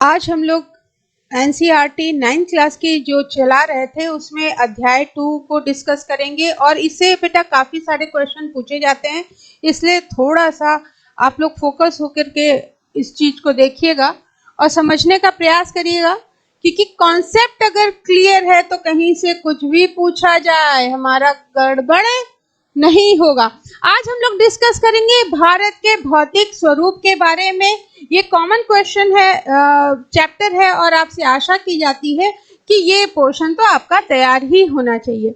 आज हम लोग एनसीईआरटी 9th क्लास की जो चला रहे थे उसमें अध्याय 2 को डिस्कस करेंगे और इससे बेटा काफ़ी सारे क्वेश्चन पूछे जाते हैं, इसलिए थोड़ा सा आप लोग फोकस होकर के इस चीज़ को देखिएगा और समझने का प्रयास करिएगा, क्योंकि कॉन्सेप्ट अगर क्लियर है तो कहीं से कुछ भी पूछा जाए हमारा गड़बड़ नहीं होगा। आज हम लोग डिस्कस करेंगे भारत के भौतिक स्वरूप के बारे में। ये कॉमन क्वेश्चन है, चैप्टर है और आपसे आशा की जाती है कि ये पोर्शन तो आपका तैयार ही होना चाहिए।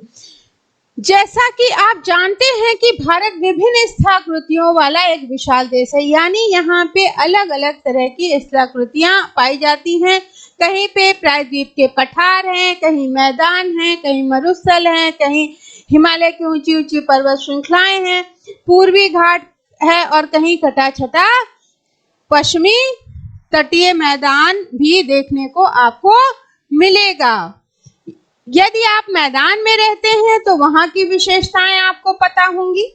जैसा कि आप जानते हैं कि भारत विभिन्न स्थलाकृतियों वाला एक विशाल देश है, यानी यहाँ पे अलग अलग तरह की स्थलाकृतियां पाई जाती हैं। कहीं पे प्रायद्वीप के पठार हैं, कहीं मैदान हैं, कहीं मरुस्थल हैं, कहीं हिमालय की ऊंची ऊंची पर्वत श्रृंखलाएं हैं, पूर्वी घाट है और कहीं कटा छटा पश्चिमी तटीय मैदान भी देखने को आपको मिलेगा। यदि आप मैदान में रहते हैं तो वहां की विशेषताएं आपको पता होंगी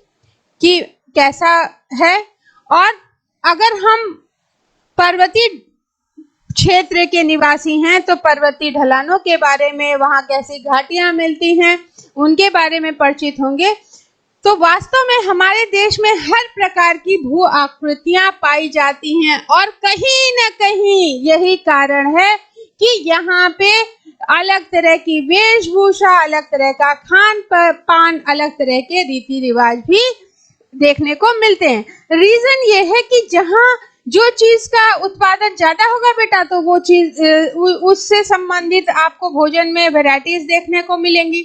कि कैसा है, और अगर हम पर्वतीय क्षेत्र के निवासी हैं तो पर्वतीय ढलानों के बारे में, वहां कैसी घाटियां मिलती हैं उनके बारे में परिचित होंगे। तो वास्तव में हमारे देश में हर प्रकार की भू आकृतियां पाई जाती हैं और कहीं न कहीं यही कारण है कि यहाँ पे अलग तरह की वेशभूषा, अलग तरह का खान पान, अलग तरह के रीति रिवाज भी देखने को मिलते हैं। रीजन ये है कि जहाँ जो चीज का उत्पादन ज्यादा होगा बेटा, तो वो चीज उससे संबंधित आपको भोजन में वैरायटीज देखने को मिलेंगी।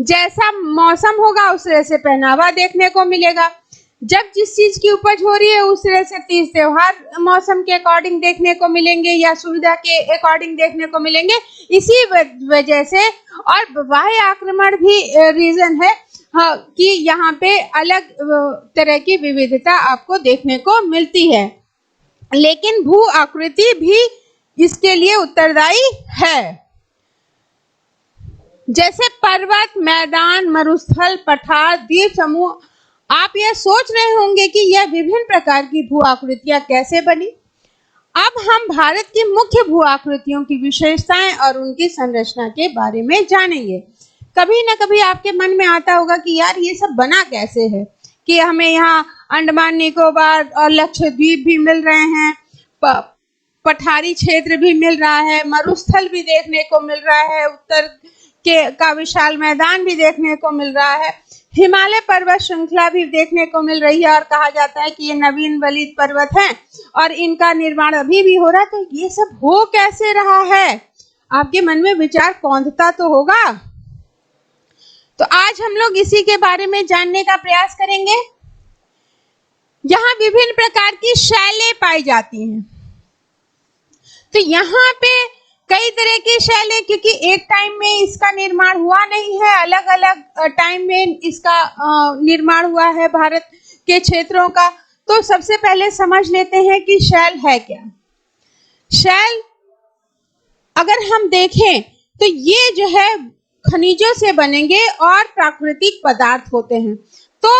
जैसा मौसम होगा उस तरह से पहनावा देखने को मिलेगा। जब जिस चीज की उपज हो रही है उस तरह से तीज त्योहार मौसम के अकॉर्डिंग देखने को मिलेंगे या सुविधा के अकॉर्डिंग देखने को मिलेंगे। इसी वजह से और बाह्य आक्रमण भी रीजन है, हाँ, कि यहाँ पे अलग तरह की विविधता आपको देखने को मिलती है, लेकिन भू आकृति भी इसके लिए उत्तरदायी है। जैसे पर्वत, मैदान, मरुस्थल, पठार, द्वीप समूह, आप यह सोच रहे होंगे कि यह विभिन्न प्रकार की भू आकृतियां कैसे बनी। अब हम भारत की मुख्य भू आकृतियों की विशेषताएं और उनकी संरचना के बारे में जानेंगे। कभी न कभी आपके मन में आता होगा कि यार ये सब बना कैसे है, कि हमें यहाँ अंडमान निकोबार और लक्षद्वीप भी मिल रहे हैं, पठारी क्षेत्र भी मिल रहा है, मरुस्थल भी देखने को मिल रहा है, उत्तर का विशाल मैदान भी देखने को मिल रहा है, हिमालय पर्वत श्रृंखला भी देखने को मिल रही है और कहा जाता है कि ये नवीन वलित पर्वत हैं और इनका निर्माण अभी भी हो रहा है। तो ये सब हो कैसे रहा है, आपके मन में विचार कौंधता तो होगा। तो आज हम लोग इसी के बारे में जानने का प्रयास करेंगे। यहाँ विभिन्न प्रकार की शैलें पाई जाती हैं। तो यहाँ पे कई तरह की शैलें, क्योंकि एक टाइम में इसका निर्माण हुआ नहीं है, अलग अलग टाइम में इसका निर्माण हुआ है भारत के क्षेत्रों का। तो सबसे पहले समझ लेते हैं कि शैल है क्या। शैल अगर हम देखें तो ये जो है खनिजों से बनेंगे और प्राकृतिक पदार्थ होते हैं। तो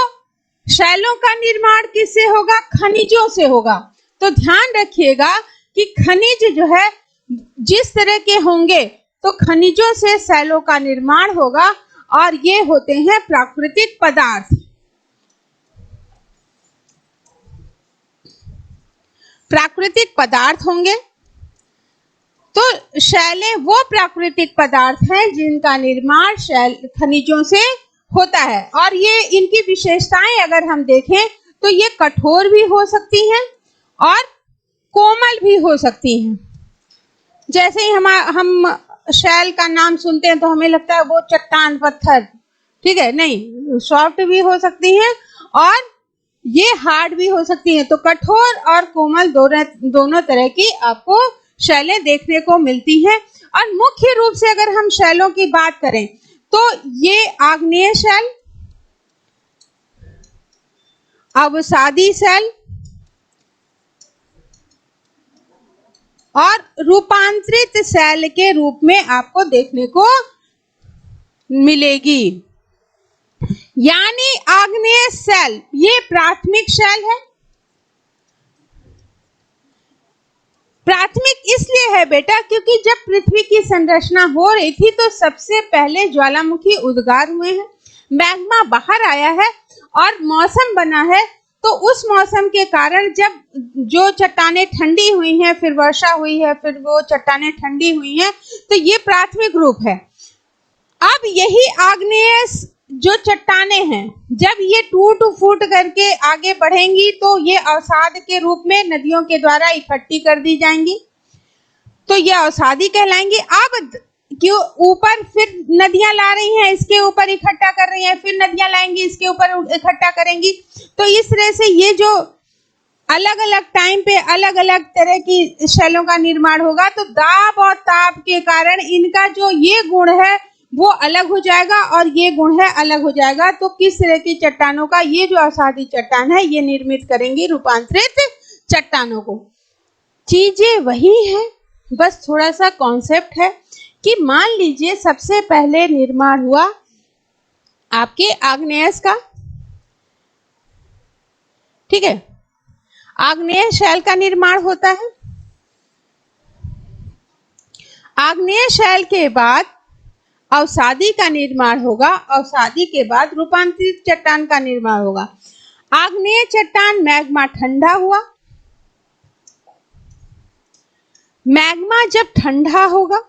शैलों का निर्माण किससे होगा? खनिजों से होगा। तो ध्यान रखिएगा कि खनिज जो है जिस तरह के होंगे तो खनिजों से शैलों का निर्माण होगा और ये होते हैं प्राकृतिक पदार्थ। प्राकृतिक पदार्थ होंगे तो शैलें वो प्राकृतिक पदार्थ हैं जिनका निर्माण शैल खनिजों से होता है। और ये इनकी विशेषताएं अगर हम देखें तो ये कठोर भी हो सकती हैं और कोमल भी हो सकती हैं। जैसे ही हम शैल का नाम सुनते हैं तो हमें लगता है वो चट्टान पत्थर, ठीक है, नहीं, सॉफ्ट भी हो सकती हैं और ये हार्ड भी हो सकती हैं। तो कठोर और कोमल दोनों तरह की आपको शैलें देखने को मिलती हैं। और मुख्य रूप से अगर हम शैलों की बात करें तो ये आग्नेय शैल, अवसादी शैल और रूपांतरित शैल के रूप में आपको देखने को मिलेगी। यानी आग्नेय शैल ये प्राथमिक शैल है, प्राथमिक इसलिए है बेटा क्योंकि जब पृथ्वी की संरचना हो रही थी तो सबसे पहले ज्वालामुखी उद्गार हुए हैं, मैग्मा बाहर आया है और मौसम बना है। तो उस मौसम के कारण जब जो चट्टानें ठंडी हुई हैं, फिर वर्षा हुई है, फिर वो चट्टानें ठंडी हुई हैं, तो ये प्राथमिक रूप है। अब यही आग्नेय जो चट्टानें हैं, जब ये टूट फूट करके आगे बढ़ेंगी तो ये अवसाद के रूप में नदियों के द्वारा इकट्ठी कर दी जाएंगी, तो ये अवसादी कहलाएंगी। अब क्यों ऊपर फिर नदियां ला रही हैं, इसके ऊपर इकट्ठा कर रही हैं, फिर नदियां लाएंगी, इसके ऊपर इकट्ठा करेंगी। तो इस तरह से ये जो अलग अलग टाइम पे अलग अलग तरह की शैलों का निर्माण होगा, तो दाब और ताप के कारण इनका जो ये गुण है वो अलग हो जाएगा और ये गुण है अलग हो जाएगा। तो किस तरह की चट्टानों का ये जो अवसादी चट्टान है ये निर्मित करेंगी रूपांतरित चट्टानों को। चीजें वही है, बस थोड़ा सा कॉन्सेप्ट है कि मान लीजिए सबसे पहले निर्माण हुआ आपके आग्नेयस का, ठीक है, आग्नेय शैल का निर्माण होता है। आग्नेय शैल के बाद अवसादी का निर्माण होगा, अवसादी के बाद रूपांतरित चट्टान का निर्माण होगा। आग्नेय चट्टान मैग्मा ठंडा हुआ, मैग्मा जब ठंडा होगा,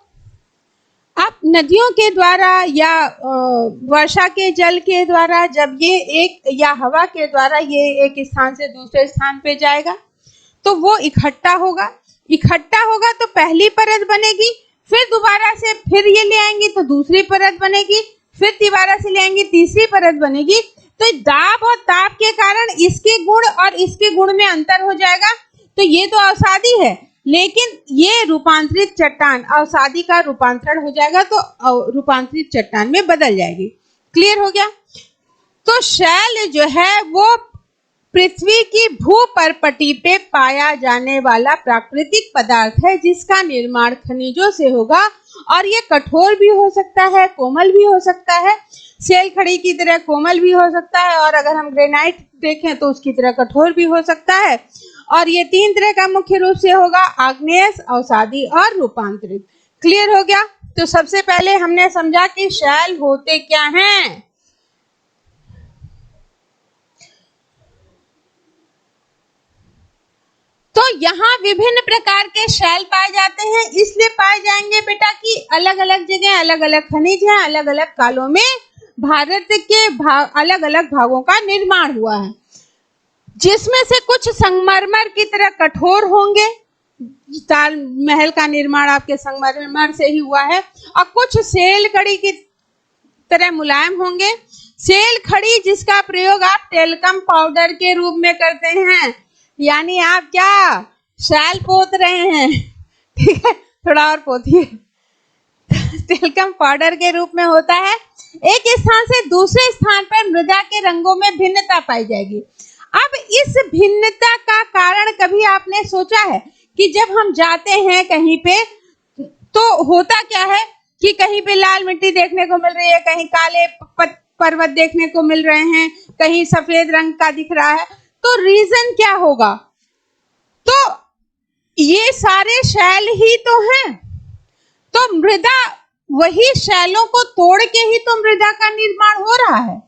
अब नदियों के द्वारा या वर्षा के जल के द्वारा जब ये एक या हवा के द्वारा ये एक स्थान से दूसरे स्थान पे जाएगा तो वो इकट्ठा होगा। इकट्ठा होगा तो पहली परत बनेगी, फिर दोबारा से फिर ये ले आएंगे तो दूसरी परत बनेगी, फिर दोबारा से ले आएंगे तीसरी परत बनेगी। तो दाब और ताप के कारण इसके गुण और इसके गुण में अंतर हो जाएगा। तो ये तो अवसादी है, लेकिन ये रूपांतरित चट्टान अवसादी का रूपांतरण हो जाएगा तो रूपांतरित चट्टान में बदल जाएगी। क्लियर हो गया? तो शैल जो है वो पृथ्वी की भूपर्पटी पे पाया जाने वाला प्राकृतिक पदार्थ है जिसका निर्माण खनिजों से होगा और ये कठोर भी हो सकता है, कोमल भी हो सकता है, सेल खड़ी की तरह कोमल भी हो सकता है, और अगर हम ग्रेनाइट देखें तो उसकी तरह कठोर भी हो सकता है। और ये तीन तरह का मुख्य रूप से होगा, आग्नेयस, अवसादी और रूपांतरित। क्लियर हो गया? तो सबसे पहले हमने समझा कि शैल होते क्या हैं। तो यहाँ विभिन्न प्रकार के शैल पाए जाते हैं, इसलिए पाए जाएंगे बेटा कि अलग अलग जगह अलग अलग खनिज हैं, अलग अलग कालों में भारत के अलग अलग भागों का निर्माण हुआ है, जिसमें से कुछ संगमरमर की तरह कठोर होंगे, ताजमहल का निर्माण आपके संगमरमर से ही हुआ है, और कुछ सेल खड़ी की तरह मुलायम होंगे। सेल खड़ी जिसका प्रयोग आप टेल्कम पाउडर के रूप में करते हैं, यानी आप क्या शैल पोत रहे हैं, ठीक है, थोड़ा और पोतिए। टेल्कम पाउडर के रूप में होता है। एक स्थान से दूसरे स्थान पर मृदा के रंगों में भिन्नता पाई जाएगी। अब इस भिन्नता का कारण कभी आपने सोचा है कि जब हम जाते हैं कहीं पे तो होता क्या है कि कहीं पे लाल मिट्टी देखने को मिल रही है, कहीं काले पर्वत देखने को मिल रहे हैं, कहीं सफेद रंग का दिख रहा है, तो रीजन क्या होगा? तो ये सारे शैल ही तो हैं। तो मृदा, वही शैलों को तोड़ के ही तो मृदा का निर्माण हो रहा है,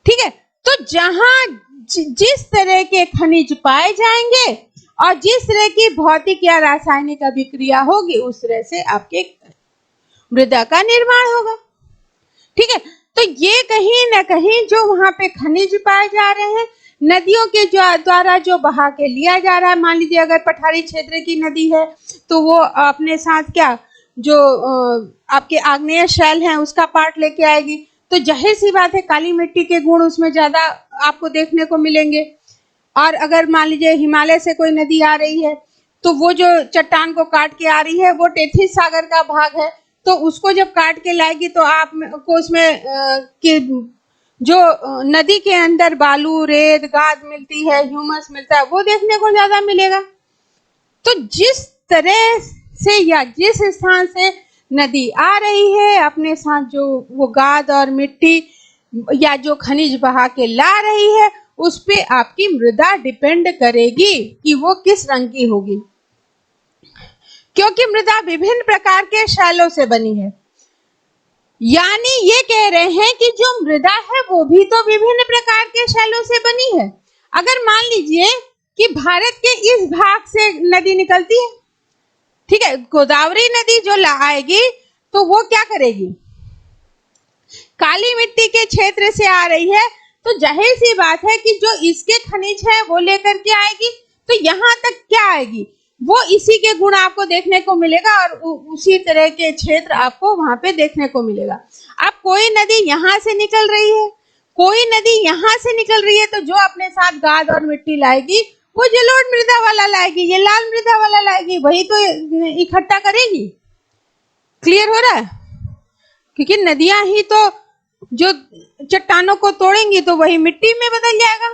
ठीक है। तो जहां जिस तरह के खनिज पाए जाएंगे और जिस तरह की भौतिक या रासायनिक अभिक्रिया होगी उस तरह से आपके मृदा का निर्माण होगा, ठीक है। तो ये कहीं ना कहीं जो वहां पे खनिज पाए जा रहे हैं, नदियों के द्वारा जो बहा के लिया जा रहा है, मान लीजिए अगर पठारी क्षेत्र की नदी है तो वो अपने साथ क्या जो आपके आग्नेय शैल हैं उसका पार्ट लेके आएगी, तो जाहिर सी बात है काली मिट्टी के गुण उसमें ज्यादा आपको देखने को मिलेंगे। और अगर मान लीजिए हिमालय से कोई नदी आ रही है तो वो जो चट्टान को काट के आ रही है वो टेथिस सागर का भाग है, तो उसको जब काट के लाएगी तो आपको उसमें कि जो नदी के अंदर बालू, रेत, गाद मिलती है, ह्यूमस मिलता है, वो देखने को ज्यादा मिलेगा। तो जिस तरह से या जिस स्थान से नदी आ रही है अपने साथ जो वो गाद और मिट्टी या जो खनिज बहा के ला रही है, उस पे आपकी मृदा डिपेंड करेगी कि वो किस रंग की होगी। क्योंकि मृदा विभिन्न प्रकार के शैलों से बनी है। यानी ये कह रहे हैं कि जो मृदा है वो भी तो विभिन्न प्रकार के शैलों से बनी है। अगर मान लीजिए कि भारत के इस भाग से नदी निकलती है, ठीक है, गोदावरी नदी जो आएगी तो वो क्या करेगी, काली मिट्टी के क्षेत्र से आ रही है, तो जाहिर सी बात है कि जो इसके खनिज है वो लेकर के आएगी, तो यहाँ तक क्या आएगी, वो इसी के गुण आपको देखने को मिलेगा और उसी तरह के क्षेत्र आपको वहां पे देखने को मिलेगा। अब कोई नदी यहाँ से निकल रही है, कोई नदी यहाँ से निकल रही है, तो जो अपने साथ गाद और मिट्टी लाएगी वो जलोढ़ मृदा वाला लाएगी, ये लाल मृदा वाला लाएगी, वही तो इकट्ठा करेगी। क्लियर हो रहा है? क्योंकि नदियां ही तो जो चट्टानों को तोड़ेंगी तो वही मिट्टी में बदल जाएगा।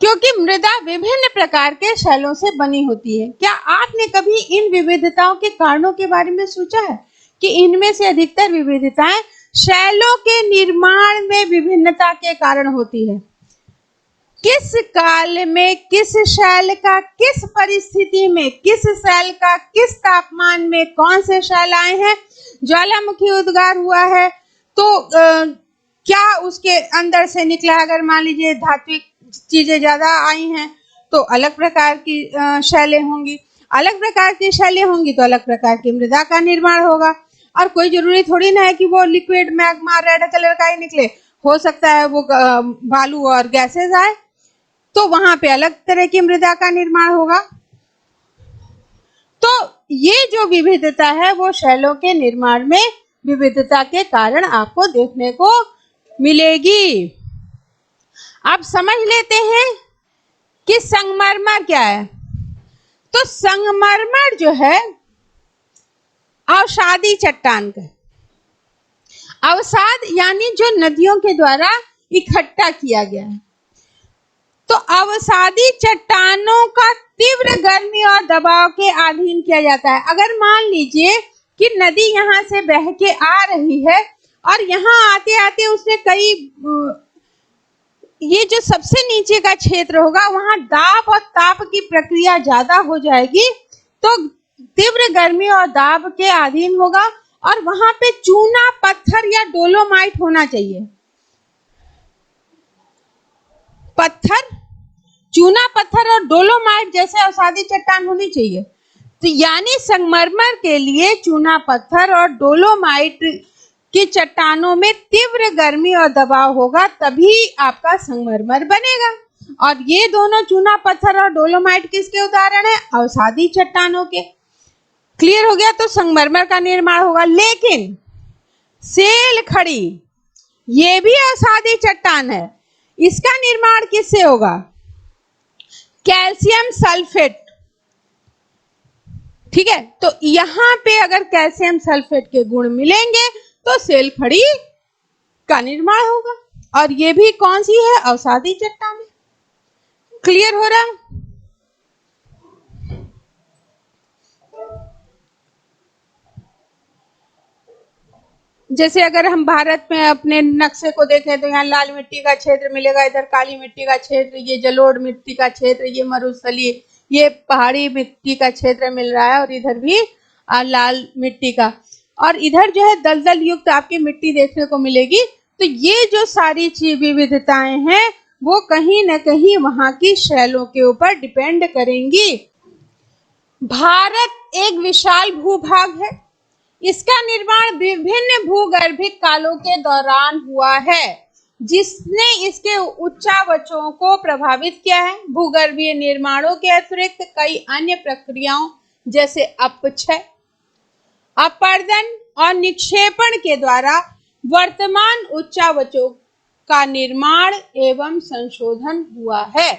क्योंकि मृदा विभिन्न प्रकार के शैलों से बनी होती है। क्या आपने कभी इन विविधताओं के कारणों के बारे में सोचा है कि इनमें से अधिकतर विविधताएं शैलों के निर्माण में विभिन्नता के कारण होती है? किस काल में किस शैल का किस परिस्थिति में किस शैल का किस तापमान में कौन से शैल आए हैं, ज्वालामुखी उद्गार हुआ है तो क्या उसके अंदर से निकला, अगर मान लीजिए धात्विक चीजें ज्यादा आई हैं तो अलग प्रकार की शैलें होंगी, अलग प्रकार की शैलें होंगी तो अलग प्रकार की मृदा का निर्माण होगा। और कोई जरूरी थोड़ी ना है कि वो लिक्विड मैग्मा रेड कलर का ही निकले, हो सकता है वो बालू और गैसेज आए तो वहां पे अलग तरह की मृदा का निर्माण होगा। तो ये जो विविधता है वो शैलों के निर्माण में विविधता के कारण आपको देखने को मिलेगी। अब समझ लेते हैं कि संगमरमर क्या है। तो संगमरमर जो है अवसादी चट्टान का, अवसाद यानी जो नदियों के द्वारा इकट्ठा किया गया है। तो अवसादी चट्टानों का तीव्र गर्मी और दबाव के अधीन किया जाता है। अगर मान लीजिए कि नदी यहाँ से बह के आ रही है और यहाँ आते आते उसने कई ये जो सबसे नीचे का क्षेत्र होगा वहां दाब और ताप की प्रक्रिया ज्यादा हो जाएगी, तो तीव्र गर्मी और दाब के अधीन होगा और वहां पे चूना पत्थर या डोलोमाइट होना चाहिए। पत्थर, चूना पत्थर और डोलोमाइट जैसे अवसादी चट्टान होनी चाहिए। तो यानी संगमरमर के लिए चूना पत्थर और डोलोमाइट की चट्टानों में तीव्र गर्मी और दबाव होगा, तभी आपका संगमरमर बनेगा। और ये दोनों चूना पत्थर और डोलोमाइट किसके उदाहरण है? अवसादी चट्टानों के। क्लियर हो गया? तो संगमरमर का निर्माण होगा। लेकिन सेल खड़ी ये भी अवसादी चट्टान है, इसका निर्माण किससे होगा? Calcium sulphate. ठीक है, तो यहां पे अगर कैल्शियम सल्फेट के गुण मिलेंगे तो सेल खड़ी का निर्माण होगा, और ये भी कौन सी है? अवसादी चट्टान। क्लियर हो रहा है? जैसे अगर हम भारत में अपने नक्शे को देखें तो यहाँ लाल मिट्टी का क्षेत्र मिलेगा, इधर काली मिट्टी का क्षेत्र, ये जलोढ़ मिट्टी का क्षेत्र, ये मरुस्थलीय, ये पहाड़ी मिट्टी का क्षेत्र मिल रहा है, और इधर भी लाल मिट्टी का, और इधर जो है दलदल युक्त आपकी मिट्टी देखने को मिलेगी। तो ये जो सारी विविधताएं हैं वो कहीं न कहीं वहां की शैलों के ऊपर डिपेंड करेंगी। भारत एक विशाल भूभाग है, इसका निर्माण विभिन्न भूगर्भिक कालों के दौरान हुआ है, जिसने इसके उच्चावचों को प्रभावित किया है। भूगर्भीय निर्माणों के अतिरिक्त कई अन्य प्रक्रियाओं जैसे अपक्षय, अपर्दन और निक्षेपण के द्वारा वर्तमान उच्चावचों का निर्माण एवं संशोधन हुआ है।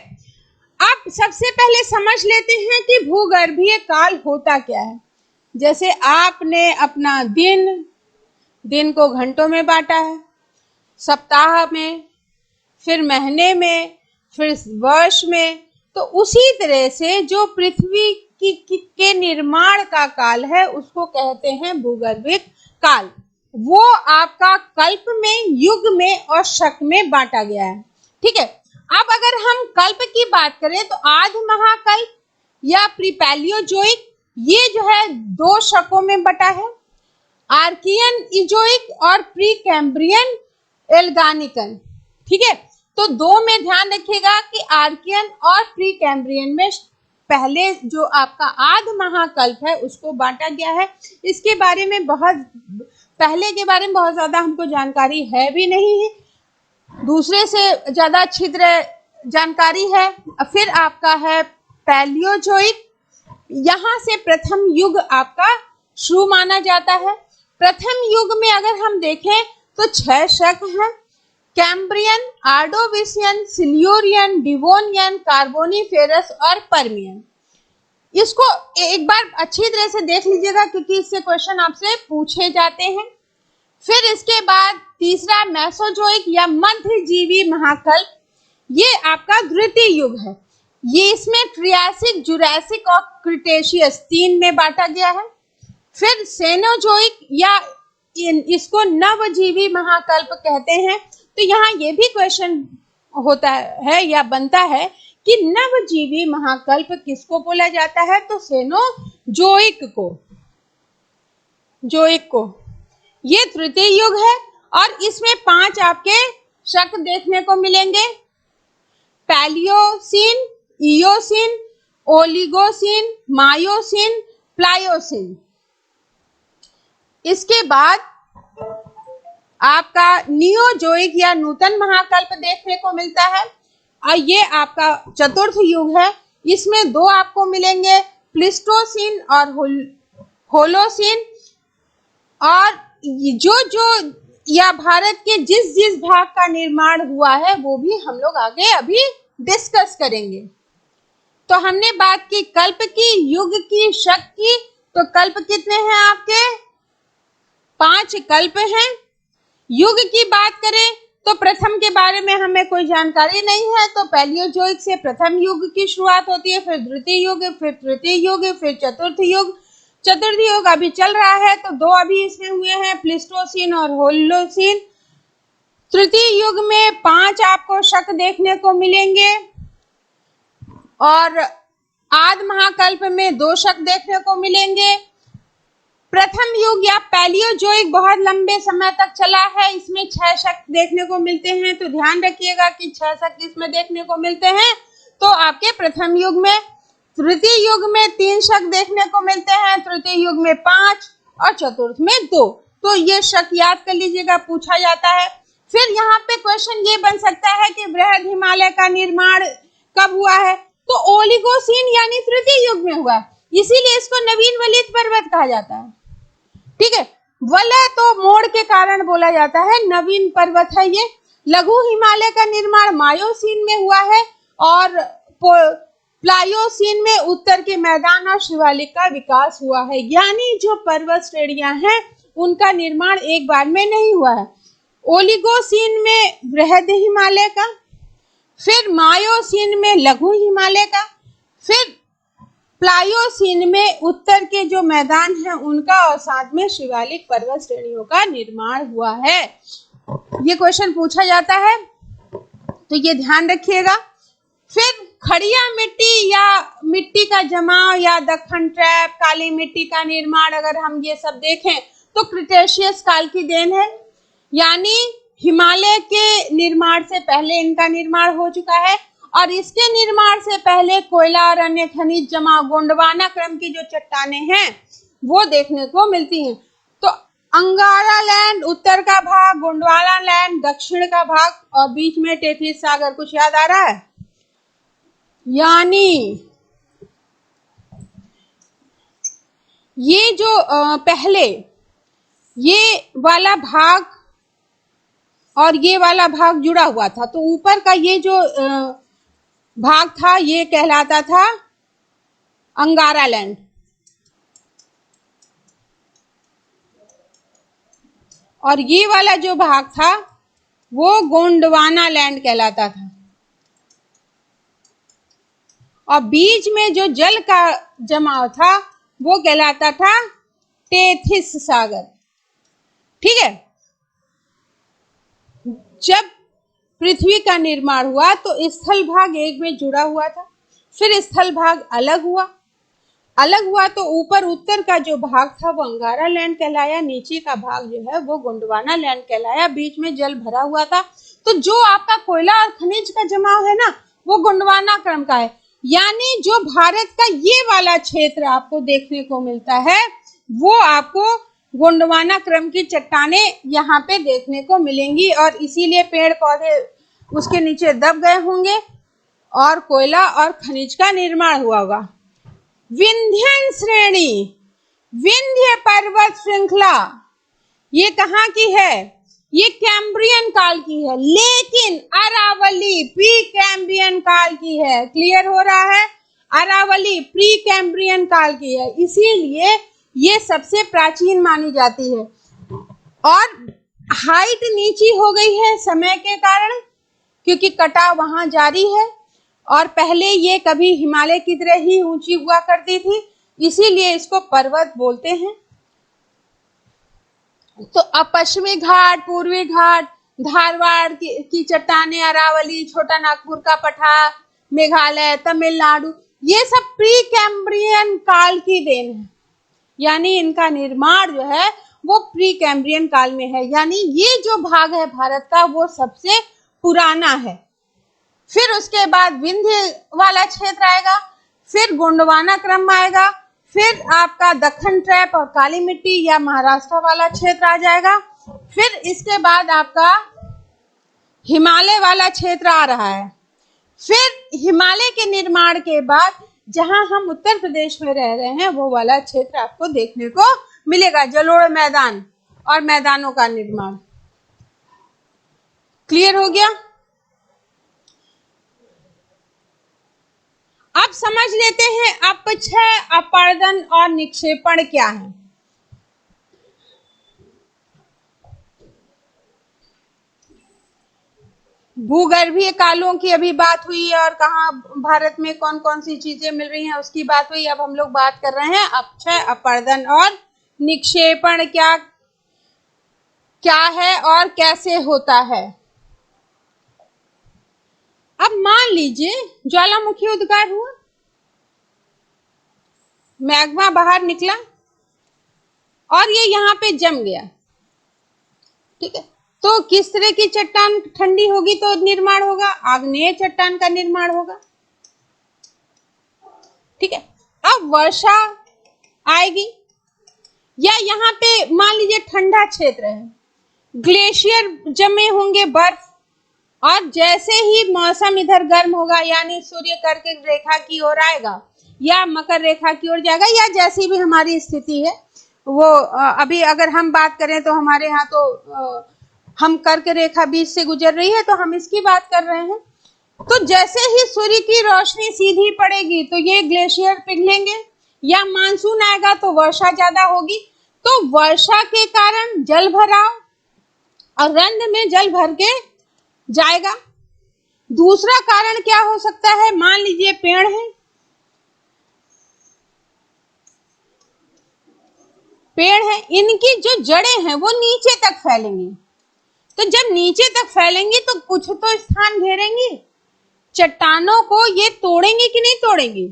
अब सबसे पहले समझ लेते हैं कि भूगर्भीय काल होता क्या है। जैसे आपने अपना दिन को घंटों में बांटा है, सप्ताह में, फिर महीने में, फिर वर्ष में, तो उसी तरह से जो पृथ्वी के निर्माण का काल है उसको कहते हैं भूगर्भिक काल। वो आपका कल्प में, युग में और शक में बांटा गया है। ठीक है, अब अगर हम कल्प की बात करें तो आधि महाकल्प या प्रीपैलियोजोइक, ये जो है दो शकों में बटा है, आर्कियन इजोइक और प्री कैम्ब्रियन एल्गानिकन। ठीक है, तो दो में ध्यान रखिएगा कि आर्कियन और प्री कैम्ब्रियन में पहले जो आपका आध महाकल्प है उसको बांटा गया है। इसके बारे में पहले के बारे में बहुत ज्यादा हमको जानकारी है भी नहीं है, दूसरे से ज्यादा अच्छी तरह जानकारी है। फिर आपका है पैलियोजोइक, यहाँ से प्रथम युग आपका शुरू माना जाता है। प्रथम युग में अगर हम देखें तो 6 शक हैं, कैम्ब्रियन, आर्डोविसियन, सिल्यूरियन, डिवोनियन, कार्बोनिफेरस और पर्मियन। इसको एक बार अच्छी तरह से देख लीजिएगा क्योंकि इससे क्वेश्चन आपसे पूछे जाते हैं। फिर इसके बाद तीसरा मेसोजोइक या मध्यजीवी महाकल्प, ये आपका द्वितीय युग है। ये इसमें ट्रियासिक, जुरासिक और क्रिटेशियस 3 में बांटा गया है। फिर सेनोजोइक या इसको नवजीवी महाकल्प कहते हैं। तो यहाँ ये भी क्वेश्चन होता है या बनता है कि नवजीवी महाकल्प किसको बोला जाता है, तो सेनोजोइक को। ये तृतीय युग है और इसमें 5 आपके शक देखने को मिलेंगे, पैलियोसिन, इयोसिन, ओलिगोसिन, मायोसिन, प्लायोसिन। इसके बाद आपका नियोजोइक या नूतन महाकल्प देखने को मिलता है और ये आपका चतुर्थ युग है। इसमें 2 आपको मिलेंगे, प्लिस्टोसिन और होलोसिन। और जो या भारत के जिस भाग का निर्माण हुआ है वो भी हम लोग आगे अभी डिस्कस करेंगे। तो हमने बात की कल्प की, युग की, शक की। तो कल्प कितने हैं आपके? 5 कल्प हैं। युग की बात करें तो प्रथम के बारे में हमें कोई जानकारी नहीं है, तो पैलियोजोइक से प्रथम युग की शुरुआत होती है, फिर द्वितीय युग, फिर तृतीय युग, फिर चतुर्थ युग। चतुर्थ युग अभी चल रहा है तो 2 अभी इसमें हुए हैं, प्लिस्टोसिन और होलोसिन। तृतीय युग में 5 आपको शक देखने को मिलेंगे और आद महाकल्प में 2 शक देखने को मिलेंगे। प्रथम युग या पैलियोजोइक बहुत लंबे समय तक चला है, इसमें 6 शक देखने को मिलते हैं। तो ध्यान रखिएगा कि 6 शक इसमें देखने को मिलते हैं तो आपके प्रथम युग में। तृतीय युग में 3 शक देखने को मिलते हैं, तृतीय युग में 5 और चतुर्थ में 2। तो ये शक याद कर लीजिएगा, पूछा जाता है। फिर यहाँ पे क्वेश्चन ये बन सकता है कि बृहद हिमालय का निर्माण कब हुआ है, तो ओलिगोसिन यानी तृतीय युग में हुआ, इसीलिए इसको नवीन वलित पर्वत कहा जाता है। ठीक है, वलय तो मोड़ के कारण बोला जाता है, नवीन पर्वत है ये। लघु हिमालय का निर्माण मायोसीन में हुआ है और प्लायोसीन में उत्तर के मैदान और शिवालिक का विकास हुआ है। यानी जो पर्वत श्रेणियां हैं उनका निर्माण एक बार में नहीं हुआ है। ओलिगोसीन में बृहद हिमालय का, फिर मायोसीन में लघु हिमालय का, फिर प्लायोसीन में उत्तर के जो मैदान हैं उनका और साथ में शिवालिक पर्वत श्रेणियों का निर्माण हुआ है। ये क्वेश्चन पूछा जाता है तो ये ध्यान रखिएगा। फिर खड़िया मिट्टी या मिट्टी का जमाव या दक्खन ट्रैप, काली मिट्टी का निर्माण अगर हम ये सब देखें तो क्रिटेशियस काल की देन है, यानी हिमालय के निर्माण से पहले इनका निर्माण हो चुका है। और इसके निर्माण से पहले कोयला और अन्य खनिज जमाव गोंडवाना क्रम की जो चट्टानें हैं वो देखने को मिलती हैं। तो अंगारा लैंड उत्तर का भाग, गोंडवाना लैंड दक्षिण का भाग और बीच में टेथिस सागर। कुछ याद आ रहा है? यानी ये जो पहले ये वाला भाग और ये वाला भाग जुड़ा हुआ था, तो ऊपर का ये जो भाग था ये कहलाता था अंगारा लैंड, और ये वाला जो भाग था वो गोंडवाना लैंड कहलाता था। और बीच में जो जल का जमाव था वो कहलाता था टेथिस सागर। ठीक है, जब पृथ्वी का निर्माण हुआ तो स्थल भाग एक में जुड़ा हुआ था, फिर स्थल भाग अलग हुआ। अलग हुआ तो ऊपर उत्तर का जो भाग था वो अंगारा लैंड कहलाया, नीचे का भाग जो है वो गोंडवाना लैंड कहलाया, बीच में जल भरा हुआ था। तो जो आपका कोयला और खनिज का जमाव है ना, वो गोंडवाना क्रम का है। यानी जो भारत का ये वाला क्षेत्र आपको देखने को मिलता है वो आपको गोंडवाना क्रम की चट्टाने यहाँ पे देखने को मिलेंगी, और इसीलिए पेड़ पौधे उसके नीचे दब गए होंगे और कोयला और खनिज का निर्माण हुआ होगा। विंध्यन श्रेणी, विंध्य पर्वत श्रृंखला, ये कहाँ की है? ये कैम्ब्रियन काल की है, लेकिन अरावली प्री कैम्ब्रियन काल की है। क्लियर हो रहा है? अरावली प्री कैम्ब्रियन काल की है, इसीलिए ये सबसे प्राचीन मानी जाती है। और हाइट नीची हो गई है समय के कारण, क्योंकि कटाव वहां जारी है, और पहले ये कभी हिमालय की तरह ही ऊंची हुआ करती थी, इसीलिए इसको पर्वत बोलते हैं। तो अब पश्चिमी घाट, पूर्वी घाट, धारवाड़ की चट्टाने, अरावली, छोटा नागपुर का पठार, मेघालय, तमिलनाडु, ये सब प्री कैम्ब्रियन काल की देन है। यानी इनका निर्माण जो है वो प्री कैम्ब्रियन काल में है, यानी ये जो भाग है भारत का वो सबसे पुराना है। फिर उसके बाद विंध्य वाला क्षेत्र आएगा, फिर गोंडवाना क्रम आएगा, फिर आपका दक्कन ट्रैप और काली मिट्टी या महाराष्ट्र वाला क्षेत्र आ जाएगा, फिर इसके बाद आपका हिमालय वाला क्षेत्र आ रहा है। फिर हिमालय के निर्माण के बाद जहां हम उत्तर प्रदेश में रह रहे हैं वो वाला क्षेत्र आपको देखने को मिलेगा, जलोढ़ मैदान और मैदानों का निर्माण। क्लियर हो गया? अब समझ लेते हैं अपक्षय, अपर्दन और निक्षेपण क्या है। भूगर्भीय कालों की अभी बात हुई और कहाँ भारत में कौन कौन सी चीजें मिल रही हैं उसकी बात हुई। अब हम लोग बात कर रहे हैं अपक्षय, अपर्दन और निक्षेपण क्या क्या है और कैसे होता है। अब मान लीजिए ज्वालामुखी उद्गार हुआ, मैग्मा बाहर निकला और ये यहाँ पे जम गया, ठीक है। तो किस तरह की चट्टान ठंडी होगी तो निर्माण होगा? आग्नेय चट्टान का निर्माण होगा, ठीक है। अब वर्षा आएगी, या यहाँ पे मान लीजिए ठंडा क्षेत्र है, ग्लेशियर जमे होंगे, बर्फ, और जैसे ही मौसम इधर गर्म होगा यानी सूर्य कर्क रेखा की ओर आएगा या मकर रेखा की ओर जाएगा, या जैसी भी हमारी स्थिति है वो अभी अगर हम बात करें तो हमारे यहाँ तो हम कर्क रेखा बीच से गुजर रही है तो हम इसकी बात कर रहे हैं। तो जैसे ही सूर्य की रोशनी सीधी पड़ेगी तो ये ग्लेशियर पिघलेंगे, या मानसून आएगा तो वर्षा ज्यादा होगी, तो वर्षा के कारण जल भराव और रंध में जल भर के जाएगा। दूसरा कारण क्या हो सकता है? मान लीजिए पेड़ है, पेड़ है, इनकी जो जड़ें हैं वो नीचे तक फैलेंगी। तो जब नीचे तक फैलेंगी तो कुछ तो स्थान घेरेंगी, चट्टानों को ये तोड़ेंगी कि नहीं तोड़ेंगी?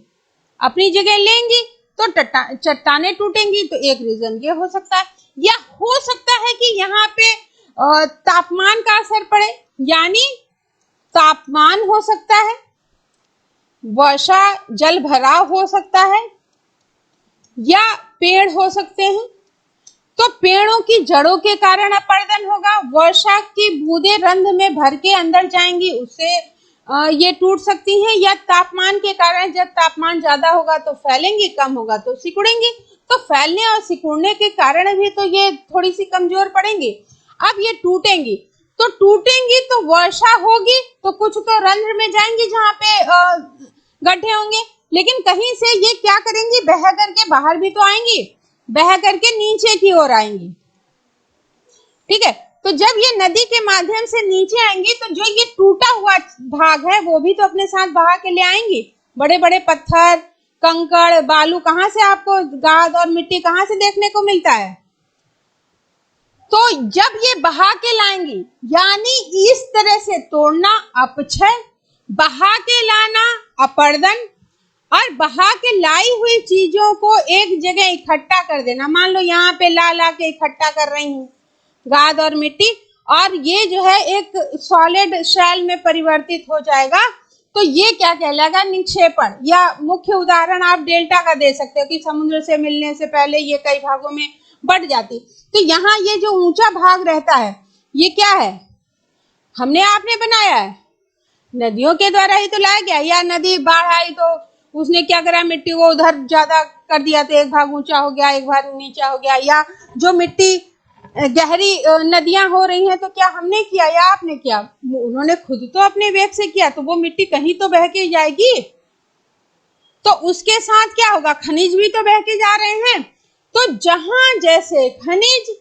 अपनी जगह लेंगी तो चट्टाने टूटेंगी। तो एक रीजन ये हो सकता है, या हो सकता है कि यहाँ पे तापमान का असर पड़े, यानी तापमान हो सकता है, वर्षा जल भराव हो सकता है, या पेड़ हो सकते हैं। तो पेड़ों की जड़ों के कारण अपर्दन होगा, वर्षा की बूंदें रंध्र में भर के अंदर जाएंगी, उससे ये टूट सकती हैं, या तापमान के कारण जब तापमान ज्यादा होगा तो फैलेंगी, कम होगा तो सिकुड़ेंगी। तो फैलने और सिकुड़ने के कारण भी तो ये थोड़ी सी कमजोर पड़ेंगी। अब ये टूटेंगी तो वर्षा होगी तो कुछ तो रंध्र में जाएंगी जहाँ पे गड्ढे होंगे, लेकिन कहीं से ये क्या करेंगी? बह करके बाहर भी तो आएंगी, बह करके नीचे की ओर आएंगी, ठीक है। तो जब ये नदी के माध्यम से नीचे आएंगी तो जो ये टूटा हुआ भाग है वो भी तो अपने साथ बहा के ले आएंगी। बड़े बड़े पत्थर, कंकड़, बालू, कहाँ से आपको गाद और मिट्टी कहाँ से देखने को मिलता है? तो जब ये बहा के लाएंगी, यानी इस तरह से तोड़ना अपक्षय, बहा के लाना अपर्दन, और बहा के लाई हुई चीजों को एक जगह इकट्ठा कर देना। मान लो यहाँ पे ला ला के इकट्ठा कर रही हूँ गाद और मिट्टी, और ये जो है एक सॉलिड शेल में परिवर्तित हो जाएगा, तो ये क्या कहलाएगा? निक्षेपण। या मुख्य उदाहरण आप डेल्टा का दे सकते हो कि समुद्र से मिलने से पहले ये कई भागों में बढ़ जाती। तो यहाँ ये जो ऊंचा भाग रहता है ये क्या है? हमने आपने बनाया है, नदियों के द्वारा ही तो लाया गया। या नदी बाढ़ आई तो उसने क्या करा? मिट्टी को उधर ज्यादा कर दिया, तो एक भाग ऊंचा हो गया, एक भाग नीचा हो गया। या जो मिट्टी गहरी नदियां हो रही हैं तो क्या हमने किया या आपने किया? उन्होंने खुद तो अपने वेग से किया, तो वो मिट्टी कहीं तो बह के जाएगी। तो उसके साथ क्या होगा? खनिज भी तो बह के जा रहे हैं। तो जहां जैसे खनिज,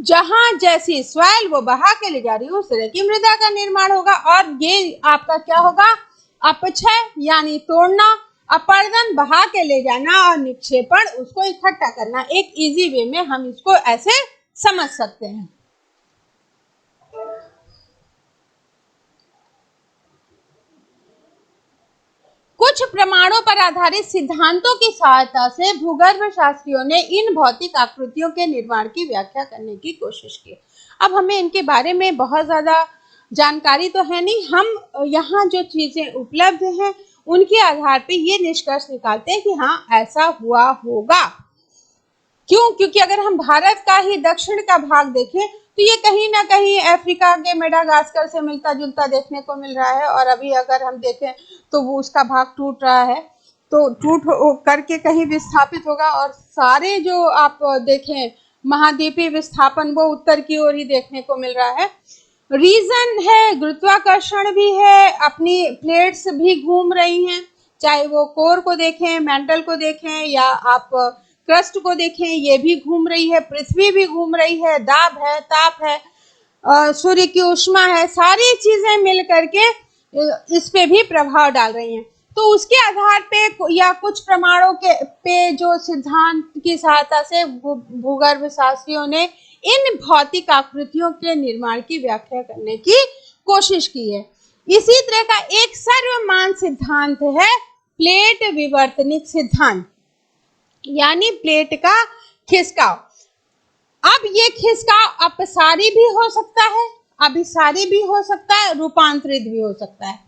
जहां जैसी सॉइल वो बहा के ले जा रही है, उस तरह की मृदा का निर्माण होगा। और ये आपका क्या होगा? अपक्षय यानी तोड़ना, अपर्दन बहा के ले जाना, और निक्षेपण उसको इकट्ठा करना। एक इजी वे में हम इसको ऐसे समझ सकते हैं। कुछ प्रमाणों पर आधारित सिद्धांतों की सहायता से भूगर्भ शास्त्रियों ने इन भौतिक आकृतियों के निर्माण की व्याख्या करने की कोशिश की। अब हमें इनके बारे में बहुत ज्यादा जानकारी तो है नहीं, हम यहाँ जो चीजें उपलब्ध हैं उनके आधार पे ये निष्कर्ष निकालते हैं कि हाँ ऐसा हुआ होगा। क्यों? क्योंकि अगर हम भारत का ही दक्षिण का भाग देखें तो ये कहीं ना कहीं अफ्रीका के मेडागास्कर से मिलता जुलता देखने को मिल रहा है। और अभी अगर हम देखें तो वो उसका भाग टूट रहा है, तो टूट करके कहीं विस्थापित होगा। और सारे जो आप देखें महाद्वीपीय विस्थापन वो उत्तर की ओर ही देखने को मिल रहा है। रीजन है गुरुत्वाकर्षण भी है, अपनी प्लेट्स भी घूम रही हैं, चाहे वो कोर को देखें, मेंटल को देखें, या आप क्रस्ट को देखें, ये भी घूम रही है, पृथ्वी भी घूम रही है, दाब है, ताप है, सूर्य की उष्मा है, सारी चीजें मिल करके इस पे भी प्रभाव डाल रही हैं। तो उसके आधार पे या कुछ प्रमाणों के पे जो सिद्धांत की सहायता से भूगर्भ शास्त्रियों ने इन भौतिक आकृतियों के निर्माण की व्याख्या करने की कोशिश की है। इसी तरह का एक सर्वमान्य सिद्धांत है प्लेट विवर्तनिक सिद्धांत, यानी प्लेट का खिसकाव। अब ये खिसकाव अपसारी भी हो सकता है, अभिसारी भी हो सकता है, रूपांतरित भी हो सकता है।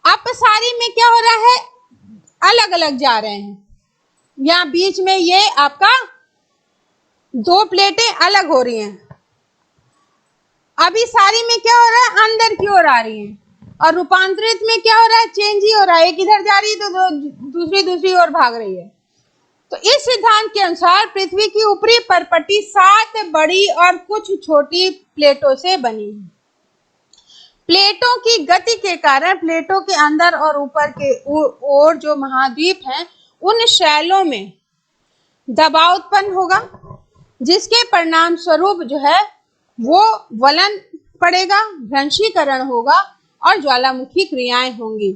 अपसारी में क्या हो रहा है? अलग अलग जा रहे हैं, यहाँ बीच में ये आपका दो प्लेटें अलग हो रही हैं। अभिसारी में क्या हो रहा है? अंदर की ओर आ रही हैं। और रूपांतरित में क्या हो रहा है? चेंज ही हो रहा है, एक इधर जा रही है तो दूसरी ओर भाग रही है। तो इस सिद्धांत के अनुसार पृथ्वी की ऊपरी परपट्टी 7 बड़ी और कुछ छोटी प्लेटों से बनी है। प्लेटों की गति के कारण प्लेटों के अंदर और ऊपर के ओर जो महाद्वीप हैं उन शैलों में दबाव उत्पन्न होगा, जिसके परिणाम स्वरूप जो है वो वलन पड़ेगा, भ्रंशीकरण होगा और ज्वालामुखी क्रियाएं होंगी।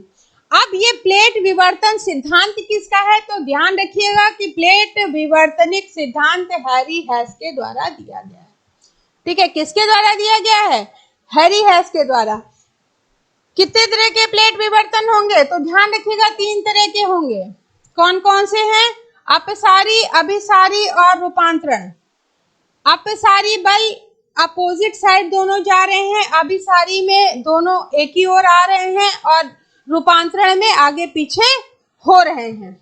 अब ये प्लेट विवर्तन सिद्धांत किसका है? तो ध्यान रखिएगा कि प्लेट विवर्तनिक सिद्धांत हैरी हेस के द्वारा दिया गया है। ठीक है, किसके द्वारा दिया गया है? हैरी हेस के द्वारा। कितने तरह के प्लेट विवर्तन होंगे? तो ध्यान रखिएगा 3 तरह के होंगे। कौन कौन से हैं? अपसारी, अभिसारी और रूपांतरण। अपसारी बल अपोजिट साइड दोनों जा रहे हैं, अभिसारी में दोनों एक ही ओर आ रहे हैं, और रूपांतरण में आगे पीछे हो रहे हैं।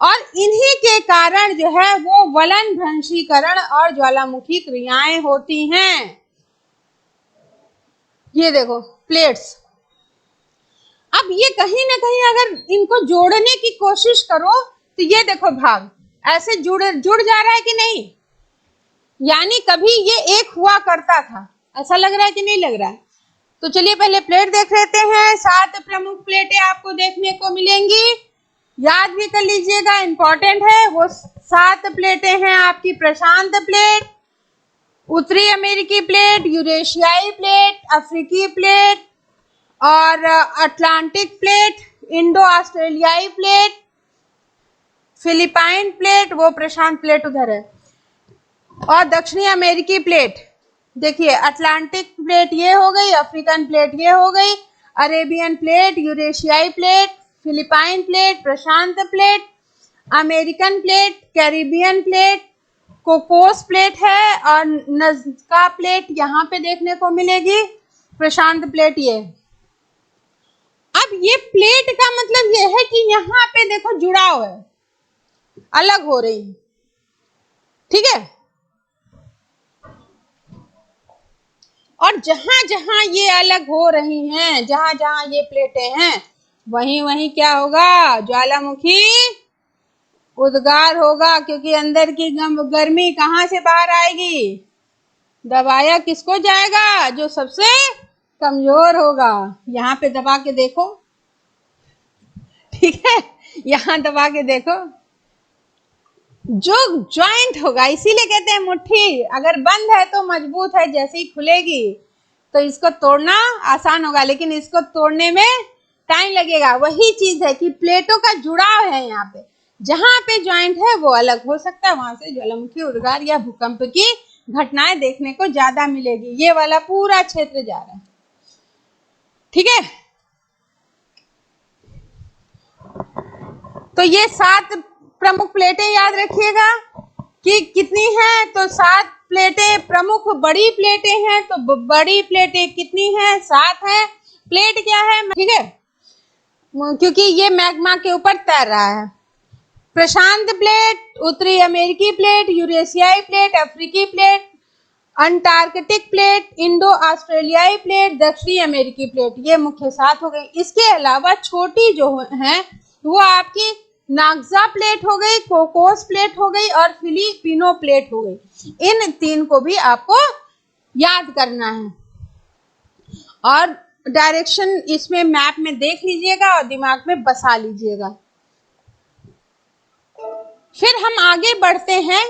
और इन्हीं के कारण जो है वो वलन, भ्रंशीकरण और ज्वालामुखी क्रियाएं होती हैं। ये देखो प्लेट्स। अब ये कहीं ना कहीं अगर इनको जोड़ने की कोशिश करो तो ये देखो भाग ऐसे जुड़ जा रहा है कि नहीं? यानी कभी ये एक हुआ करता था, ऐसा लग रहा है कि नहीं लग रहा है? तो चलिए पहले प्लेट देख लेते हैं। 7 प्रमुख प्लेटें आपको देखने को मिलेंगी, याद भी कर लीजिएगा, इंपॉर्टेंट है। वो 7 प्लेटें हैं आपकी प्रशांत प्लेट, उत्तरी अमेरिकी प्लेट, यूरेशियाई प्लेट, अफ्रीकी प्लेट और अटलांटिक प्लेट, इंडो ऑस्ट्रेलियाई प्लेट, फिलिपाइन प्लेट, वो प्रशांत प्लेट उधर है, और दक्षिणी अमेरिकी प्लेट। देखिए अटलांटिक प्लेट ये हो गई, अफ्रीकन प्लेट ये हो गई, अरेबियन प्लेट, यूरेशियाई प्लेट, फिलिपाइन प्लेट, प्रशांत plate, American plate, Caribbean plate, Cocos plate है और नज़्का प्लेट यहाँ पे देखने को मिलेगी, प्रशांत प्लेट ये। अब ये प्लेट का मतलब ये है कि यहाँ पे देखो जुड़ाव है, अलग हो रही है, ठीक है। और जहां जहां ये अलग हो रही हैं, जहां जहां ये प्लेटें हैं, वहीं वहीं क्या होगा, ज्वालामुखी उद्गार होगा, क्योंकि अंदर की गर्मी कहां से बाहर आएगी, दबाया किसको जाएगा, जो सबसे कमजोर होगा। यहाँ पे दबा के देखो, ठीक है, यहाँ दबा के देखो, जो ज्वाइंट होगा, इसीलिए कहते हैं मुट्ठी अगर बंद है तो मजबूत है, जैसे ही खुलेगी तो इसको तोड़ना आसान होगा, लेकिन इसको तोड़ने में टाइम लगेगा। वही चीज है कि प्लेटों का जुड़ाव है, यहाँ पे जहां पे ज्वाइंट है वो अलग हो सकता है, वहां से ज्वालामुखी उद्गार या भूकंप की घटनाएं देखने को ज्यादा मिलेगी। ये वाला पूरा क्षेत्र जा रहा है, ठीक है। तो ये 7 प्रमुख प्लेटें याद रखिएगा कि कितनी है, तो 7 प्लेटें प्रमुख बड़ी प्लेटें हैं। तो बड़ी प्लेटें कितनी हैं, 7 हैं। प्लेट क्या है, ठीक है, क्योंकि ये मैग्मा के ऊपर तैर रहा है। प्रशांत प्लेट, उत्तरी अमेरिकी प्लेट, यूरेशियाई प्लेट, अफ्रीकी प्लेट, अंटार्कटिक प्लेट, इंडो ऑस्ट्रेलियाई प्लेट, दक्षिणी अमेरिकी प्लेट, ये मुख्य 7 हो गई। इसके अलावा छोटी जो है वो आपकी नाग्जा प्लेट हो गई, कोकोस प्लेट हो गई और फिलिपिनो प्लेट हो गई। इन 3 को भी आपको याद करना है और डायरेक्शन इसमें मैप में देख लीजिएगा और दिमाग में बसा लीजिएगा। फिर हम आगे बढ़ते हैं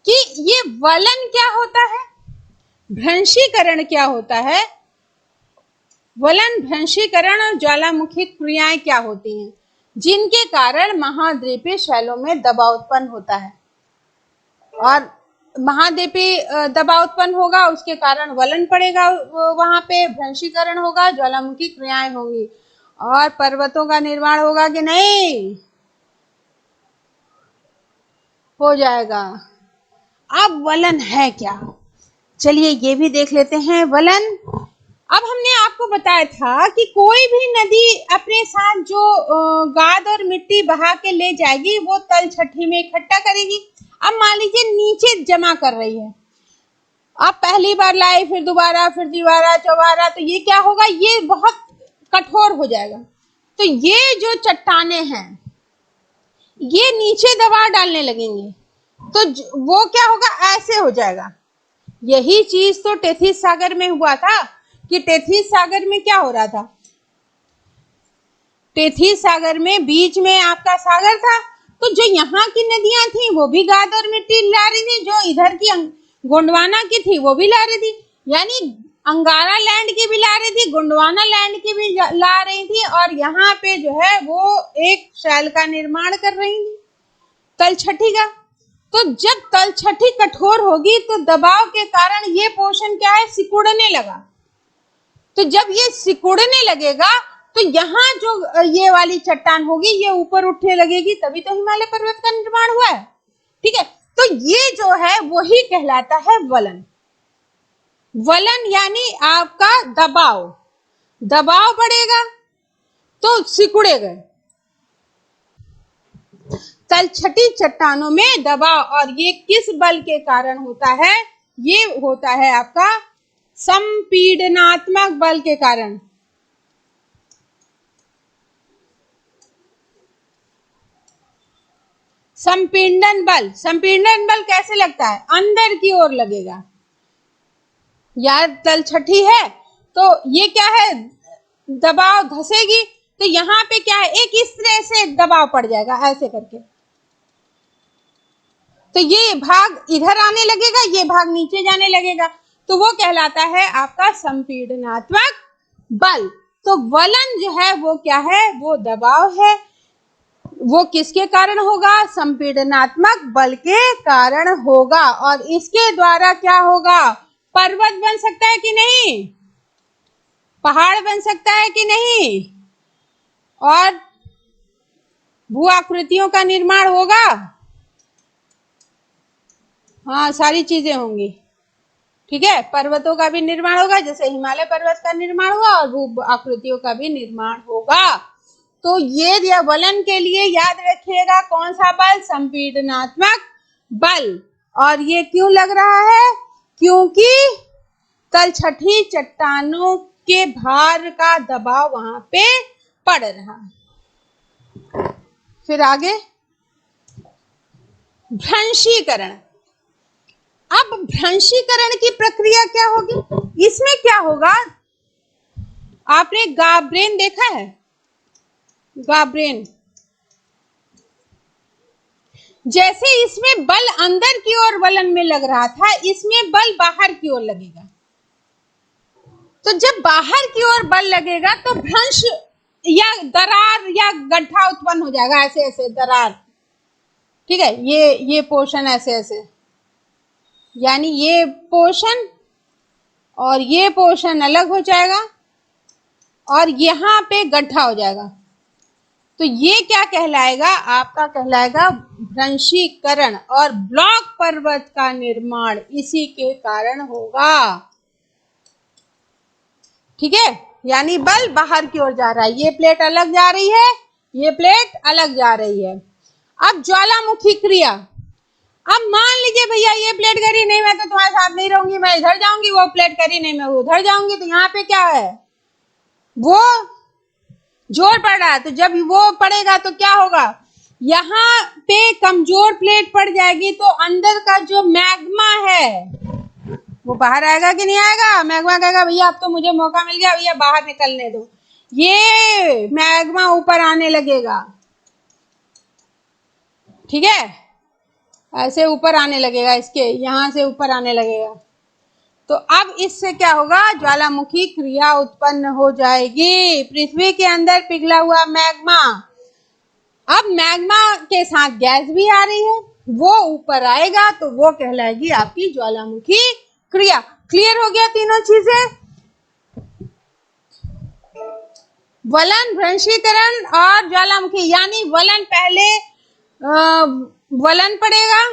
कि ये वलन क्या होता है, भ्रंशीकरण क्या होता है, वलन, भ्रंशीकरण और ज्वालामुखी क्रियाएं क्या होती हैं, जिनके कारण महाद्वीपीय शैलों में दबाव उत्पन्न होता है। और महाद्वीपीय दबाव उत्पन्न होगा, उसके कारण वलन पड़ेगा, वहां पे भ्रंशीकरण होगा, ज्वालामुखी क्रियाएं होंगी और पर्वतों का निर्माण होगा कि नहीं, हो जाएगा। अब वलन है क्या, चलिए ये भी देख लेते हैं। वलन, अब हमने आपको बताया था कि कोई भी नदी अपने साथ जो गाद और मिट्टी बहा के ले जाएगी वो तलछटी में इकट्ठा करेगी। अब मान लीजिए नीचे जमा कर रही है, अब पहली बार लाई, फिर दोबारा, फिर तिबारा, चौबारा, तो ये क्या होगा, ये बहुत कठोर हो जाएगा। तो ये जो चट्टाने हैं ये नीचे दबाव डालने लगेंगे, तो वो क्या होगा, ऐसे हो जाएगा। यही चीज तो टेथिस सागर में हुआ था कि टेथिस सागर में क्या हो रहा था, टेथिस सागर में बीच में आपका सागर था, तो जो यहाँ की नदियां थी वो भी गाद और मिट्टी ला रही थी, जो इधर की गोंडवाना की थी वो भी ला रही थी, यानी अंगारा लैंड की भी ला रही थी, गोंडवाना लैंड की भी ला रही थी, और यहाँ पे जो है वो एक शैल का निर्माण कर रही थी, तलछटी का। तो जब तलछटी कठोर होगी तो दबाव के कारण ये पोर्शन क्या है, सिकुड़ने लगा। तो जब ये सिकुड़ने लगेगा तो यहाँ जो ये वाली चट्टान होगी ये ऊपर उठने लगेगी, तभी तो हिमालय पर्वत का निर्माण हुआ है, ठीक है। तो ये जो है वही कहलाता है वलन। वलन यानी आपका दबाव, दबाव बढ़ेगा तो सिकुड़ेगा। तलछटी चट्टानों में दबाव, और ये किस बल के कारण होता है, ये होता है आपका संपीडनात्मक बल के कारण। संपीडन बल, संपीडन बल कैसे लगता है, अंदर की ओर लगेगा। यार तलछटी है तो ये क्या है, दबाव धसेगी, तो यहाँ पे क्या है, एक इस तरह से दबाव पड़ जाएगा ऐसे करके, तो ये भाग इधर आने लगेगा, ये भाग नीचे जाने लगेगा, तो वो कहलाता है आपका संपीडनात्मक बल। तो वलन जो है वो क्या है, वो दबाव है, वो किसके कारण होगा, संपीडनात्मक बल के कारण होगा, और इसके द्वारा क्या होगा, पर्वत बन सकता है कि नहीं, पहाड़ बन सकता है कि नहीं, और भू आकृतियों का निर्माण होगा। हाँ, सारी चीजें होंगी। ठीक है, पर्वतों का भी निर्माण होगा, जैसे हिमालय पर्वत का निर्माण हुआ, और भू आकृतियों का भी निर्माण होगा। तो ये दिया वलन के लिए याद रखिएगा कौन सा बल, संपीड़नात्मक बल। और ये क्यों लग रहा है, क्योंकि तलछटी चट्टानों के भार का दबाव वहां पे पड़ रहा। फिर आगे भ्रंशीकरण। अब भ्रंशीकरण की प्रक्रिया क्या होगी, इसमें क्या होगा, आपने गाब्रेन देखा है, गाब्रेन, जैसे इसमें बल अंदर की ओर वलन में लग रहा था, इसमें बल बाहर की ओर लगेगा। तो जब बाहर की ओर बल लगेगा तो भ्रंश या दरार या गड्ढा उत्पन्न हो जाएगा, ऐसे ऐसे दरार। ठीक है, ये पोर्शन ऐसे ऐसे, यानी ये पोर्शन और ये पोर्शन अलग हो जाएगा और यहाँ पे गड्ढा हो जाएगा। तो ये क्या कहलाएगा, आपका कहलाएगा भ्रंशीकरण, और ब्लॉक पर्वत का निर्माण इसी के कारण होगा। ठीक है, यानी बल बाहर की ओर जा रहा है, ये प्लेट अलग जा रही है, ये प्लेट अलग जा रही है। अब ज्वालामुखी क्रिया, अब मान लीजिए भैया ये प्लेट करी नहीं, मैं तो तुम्हारे साथ नहीं रहूंगी, मैं इधर जाऊंगी, वो प्लेट करी नहीं, मैं उधर जाऊंगी। तो यहाँ पे क्या है, वो जोर पड़ रहा है। तो जब वो पड़ेगा तो क्या होगा, यहाँ पे कमजोर प्लेट पड़ जाएगी, तो अंदर का जो मैग्मा है वो बाहर आएगा कि नहीं आएगा। मैग्मा कहेगा भैया अब तो मुझे मौका मिल गया, भैया बाहर निकलने दो। ये मैग्मा ऊपर आने लगेगा। ठीक है, ऐसे ऊपर आने लगेगा, इसके यहां से ऊपर आने लगेगा। तो अब इससे क्या होगा, ज्वालामुखी क्रिया उत्पन्न हो जाएगी। पृथ्वी के अंदर पिघला हुआ मैग्मा, अब मैग्मा के साथ गैस भी आ रही है, वो ऊपर आएगा, तो वो कहलाएगी आपकी ज्वालामुखी क्रिया। क्लियर हो गया तीनों चीजें, वलन, भ्रंशीकरण और ज्वालामुखी। यानी वलन पहले वलन पड़ेगा,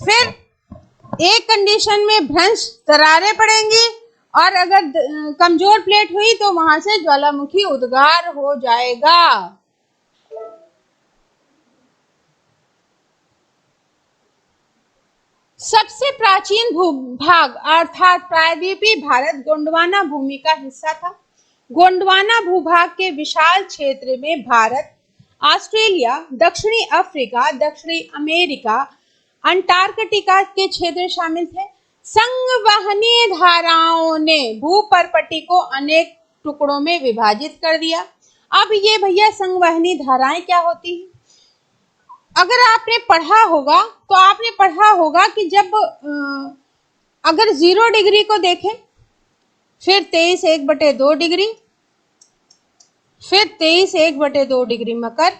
फिर एक कंडीशन में भ्रंश दरारें पड़ेंगी, और अगर कमजोर प्लेट हुई तो वहां से ज्वालामुखी उद्गार हो जाएगा। सबसे प्राचीन भूभाग अर्थात प्रायद्वीपीय भारत गोंडवाना भूमि का हिस्सा था। गोंडवाना भूभाग के विशाल क्षेत्र में भारत, ऑस्ट्रेलिया, दक्षिणी अफ्रीका, दक्षिणी अमेरिका, अंटार्कटिका के क्षेत्र शामिल थे। संवहनी धाराओं ने भूपर्पटी को अनेक टुकड़ों में विभाजित कर दिया। अब ये भैया संवहनी धाराएं क्या होती हैं, अगर आपने पढ़ा होगा तो आपने पढ़ा होगा कि जब अगर 0 डिग्री को देखें, फिर 23 1/2 डिग्री, फिर 23 1/2 डिग्री मकर,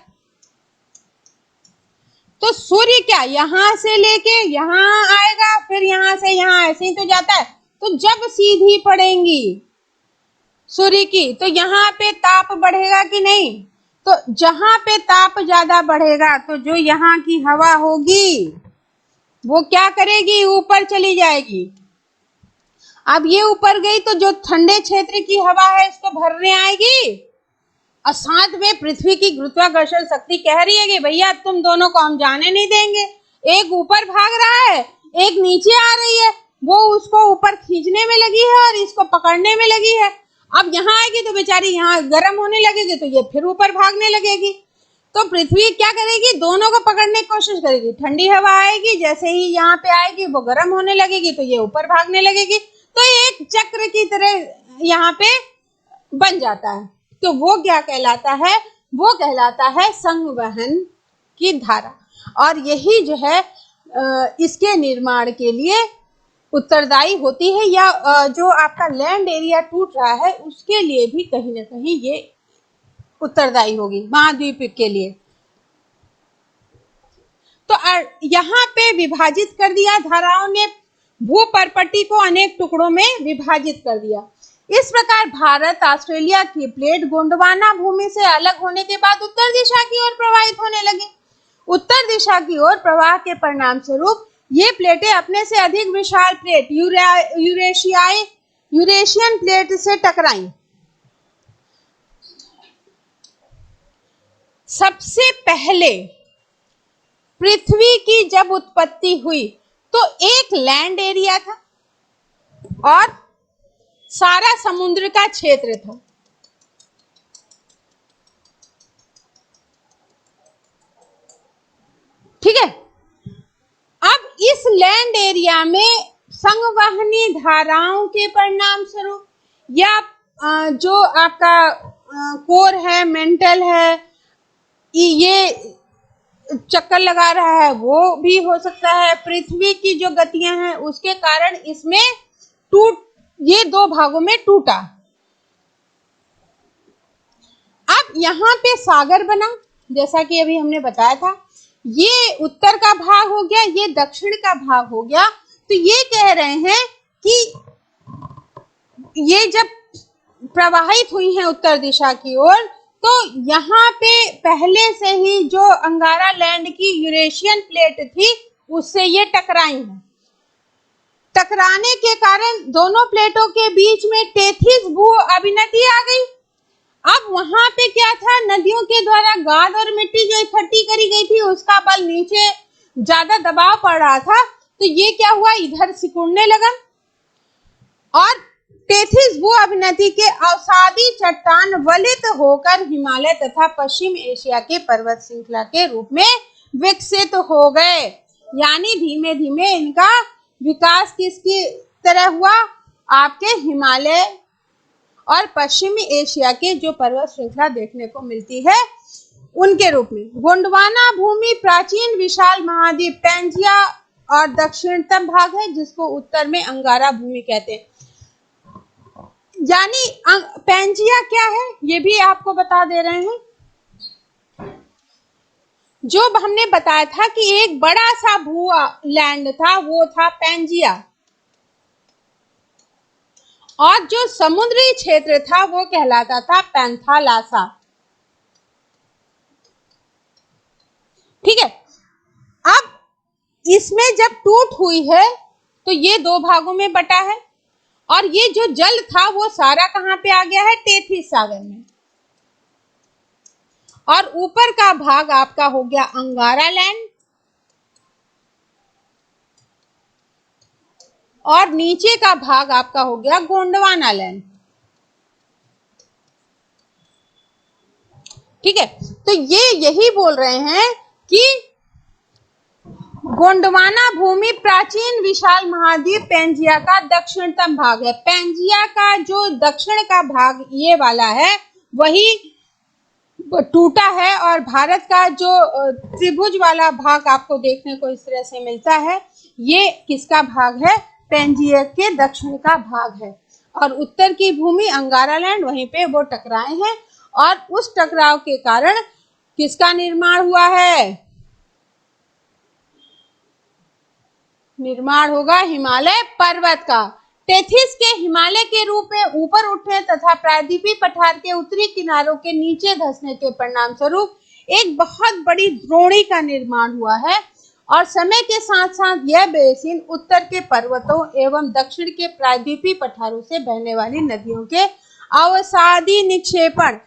तो सूर्य क्या यहां से लेके यहां आएगा, फिर यहां से यहां, ऐसे ही तो जाता है। तो जब सीधी पड़ेंगी सूर्य की, तो यहाँ पे ताप बढ़ेगा कि नहीं, तो जहां पे ताप ज्यादा बढ़ेगा तो जो यहाँ की हवा होगी वो क्या करेगी, ऊपर चली जाएगी। अब ये ऊपर गई तो जो ठंडे क्षेत्र की हवा है इसको भरने आएगी, और साथ में पृथ्वी की गुरुत्वाकर्षण शक्ति कह रही है कि भैया तुम दोनों को हम जाने नहीं देंगे। एक ऊपर भाग रहा है, एक नीचे आ रही है, वो उसको ऊपर खींचने में लगी है और इसको पकड़ने में लगी है। अब यहाँ आएगी तो बेचारी यहाँ गर्म होने लगेगी, तो ये फिर ऊपर भागने लगेगी। तो पृथ्वी क्या करेगी, दोनों को पकड़ने की कोशिश करेगी। ठंडी हवा आएगी, जैसे ही यहाँ पे आएगी वो गर्म होने लगेगी, तो ये ऊपर भागने लगेगी। तो एक चक्र की तरह यहाँ पे बन जाता है। तो वो क्या कहलाता है, वो कहलाता है संवहन की धारा। और यही जो है इसके निर्माण के लिए उत्तरदायी होती है, या जो आपका लैंड एरिया टूट रहा है उसके लिए भी कहीं ना कहीं ये उत्तरदायी होगी, महाद्वीप के लिए। तो यहाँ पे विभाजित कर दिया धाराओं ने, भूपर्पटी को अनेक टुकड़ों में विभाजित कर दिया। इस प्रकार भारत ऑस्ट्रेलिया की प्लेट गोंडवाना भूमि से अलग होने के बाद उत्तर दिशा की ओर प्रवाहित होने लगे। उत्तर दिशा की ओर प्रवाह के परिणाम स्वरूप ये प्लेटें अपने से अधिक विशाल प्लेट यूरेशियन प्लेट से टकराई। सबसे पहले पृथ्वी की जब उत्पत्ति हुई तो एक लैंड एरिया था और सारा समुद्र का क्षेत्र था। ठीक है, अब इस लैंड एरिया में संवहनी धाराओं के परिणाम स्वरूप या जो आपका कोर है, मेंटल है, ये चक्कर लगा रहा है, वो भी हो सकता है। पृथ्वी की जो गतियां हैं उसके कारण इसमें ये दो भागों में टूटा। अब यहाँ पे सागर बना, जैसा कि अभी हमने बताया था। ये उत्तर का भाग हो गया, ये दक्षिण का भाग हो गया। तो ये कह रहे हैं कि ये जब प्रवाहित हुई हैं उत्तर दिशा की ओर, तो यहाँ पे पहले से ही जो अंगारा लैंड की यूरेशियन प्लेट थी उससे ये टकराई हैं। टकराने के कारण दोनों प्लेटों के बीच में टेथिस भू अभिनति आ गई। अब वहां पे क्या था, नदियों के द्वारा गाद और मिट्टी जो इकट्ठी करी गई थी उसका बल नीचे ज्यादा दबाव पड़ रहा था, तो ये क्या हुआ, इधर सिकुड़ने लगा और टेथिस भू अभिनति के अवसादी चट्टान वलित होकर हिमालय तथा पश्चिम एशिया के पर्वत श्रृंखला के रूप में विकसित हो गए। यानी धीमे धीमे इनका विकास किसकी तरह हुआ, आपके हिमालय और पश्चिमी एशिया के जो पर्वत श्रृंखला देखने को मिलती है उनके रूप में। गोंडवाना भूमि प्राचीन विशाल महाद्वीप पैंजिया और दक्षिणतम भाग है, जिसको उत्तर में अंगारा भूमि कहते हैं। यानी पैंजिया क्या है ये भी आपको बता दे रहे हैं। जो हमने बताया था कि एक बड़ा सा भू लैंड था वो था पैंजिया, और जो समुद्री क्षेत्र था वो कहलाता था पैंथालासा। ठीक है, अब इसमें जब टूट हुई है तो ये दो भागों में बटा है और ये जो जल था वो सारा कहां पे आ गया है, टेथिस सागर में। और ऊपर का भाग आपका हो गया अंगारा लैंड और नीचे का भाग आपका हो गया गोंडवाना लैंड। ठीक है, तो ये यही बोल रहे हैं कि गोंडवाना भूमि प्राचीन विशाल महाद्वीप पैंजिया का दक्षिणतम भाग है। पैंजिया का जो दक्षिण का भाग ये वाला है वही टूटा है और भारत का जो त्रिभुज वाला भाग आपको देखने को इस तरह से मिलता है, ये किसका भाग है, पैंजिया के दक्षिण का भाग है। और उत्तर की भूमि अंगारा लैंड, वहीं पे वो टकराए हैं और उस टकराव के कारण किसका निर्माण हुआ है, निर्माण होगा हिमालय पर्वत का। टेथिस के हिमालय के रूप में ऊपर उठने तथा प्रायद्वीपीय पठार के उत्तरी किनारों के नीचे धंसने के परिणाम स्वरूप एक बहुत बड़ी द्रोणी का निर्माण हुआ है। और समय के साथ साथ यह बेसिन उत्तर के पर्वतों एवं दक्षिण के प्रायद्वीपीय पठारों से बहने वाली नदियों के अवसादी निक्षेपण,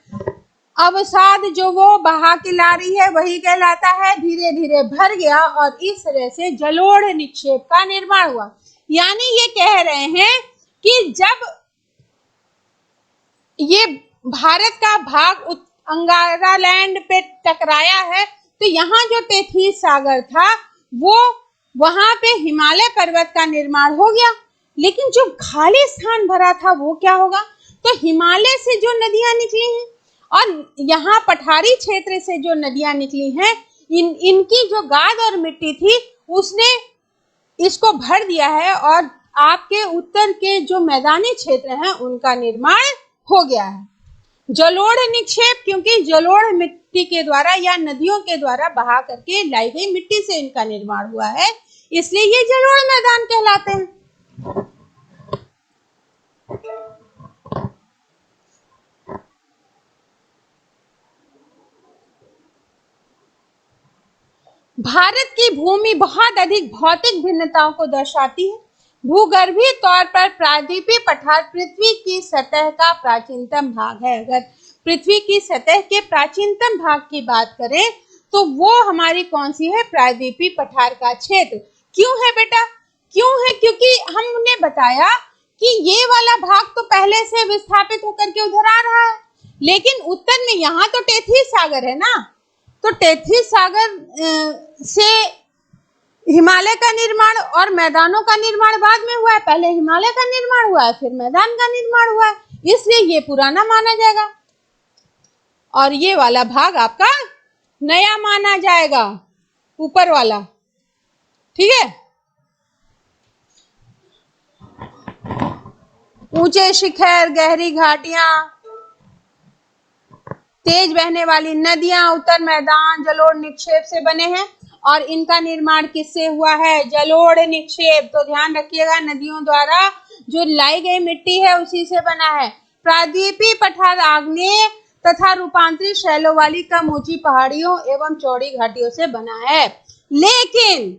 अवसाद जो वो बहा के ला रही है वही कहलाता है, धीरे धीरे भर गया और इस तरह से जलोढ़ निक्षेप का निर्माण हुआ। यानी ये कह रहे हैं कि जब ये भारत का भाग अंगारा लैंड पे टकराया है तो यहाँ जो टेथिस सागर था वो वहां पे हिमालय पर्वत का निर्माण हो गया। लेकिन जो खाली स्थान भरा था वो क्या होगा, तो हिमालय से जो नदियां निकली हैं और यहाँ पठारी क्षेत्र से जो नदियां निकली हैं, इनकी जो गाद और मिट्टी थी उसने इसको भर दिया है और आपके उत्तर के जो मैदानी क्षेत्र हैं उनका निर्माण हो गया है। जलोढ़ निक्षेप, क्योंकि जलोढ़ मिट्टी के द्वारा या नदियों के द्वारा बहा करके लाई गई मिट्टी से इनका निर्माण हुआ है, इसलिए ये जलोढ़ मैदान कहलाते हैं। भारत की भूमि बहुत अधिक भौतिक भिन्नताओं को दर्शाती है। भूगर्भीय तौर पर प्रायद्वीपीय पठार पृथ्वी की सतह का प्राचीनतम भाग है। अगर पृथ्वी की सतह के प्राचीनतम भाग की बात करें तो वो हमारी कौन सी है? प्रायद्वीपीय पठार का क्षेत्र। क्यों है बेटा? क्यों है? क्योंकि हमने बताया कि ये वाला भाग तो पहले से विस्थापित होकर के उधर आ रहा है, लेकिन उत्तर में यहाँ तो टेथीस सागर है ना, तो टेथीस सागर से हिमालय का निर्माण और मैदानों का निर्माण बाद में हुआ है। पहले हिमालय का निर्माण हुआ है, फिर मैदान का निर्माण हुआ है, इसलिए ये पुराना माना जाएगा और ये वाला भाग आपका नया माना जाएगा, ऊपर वाला। ठीक है। ऊंचे शिखर, गहरी घाटियां, तेज बहने वाली नदियां, उत्तर मैदान जलोढ़ निक्षेप से बने हैं और इनका निर्माण किससे हुआ है? जलोढ़ निक्षेप। तो ध्यान रखिएगा, नदियों द्वारा जो लाई गई मिट्टी है उसी से बना है। प्रायद्वीपीय पठार आग्नेय तथा रूपांतरित शैलों वाली कम ऊंची पहाड़ियों एवं चौड़ी घाटियों से बना है। लेकिन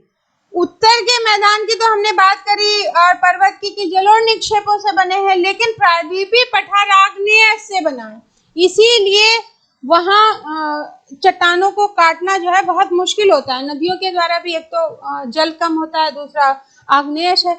उत्तर के मैदान की तो हमने बात करी और पर्वत की जलोढ़ निक्षेपों से बने हैं, लेकिन प्रायद्वीपीय पठार आग्नेय से बना है, इसीलिए वहां चट्टानों को काटना जो है बहुत मुश्किल होता है। नदियों के द्वारा भी एक तो जल कम होता है, दूसरा आग्नेयश है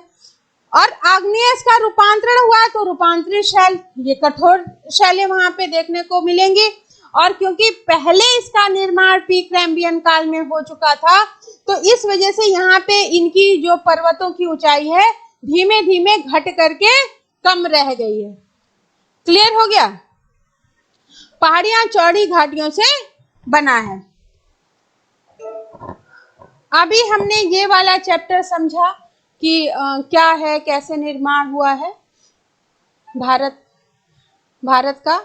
और आग्नेयश का रूपांतरण हुआ तो रूपांतरित शैल, ये कठोर शैलें वहां पे देखने को मिलेंगी। और क्योंकि पहले इसका निर्माण प्री कैम्ब्रियन काल में हो चुका था, तो इस वजह से यहाँ पे इनकी जो पर्वतों की ऊंचाई है धीमे धीमे घट करके कम रह गई है। क्लियर हो गया? पहाड़ियां चौड़ी घाटियों से बना है। अभी हमने ये वाला चैप्टर समझा कि क्या है, कैसे निर्माण हुआ है भारत का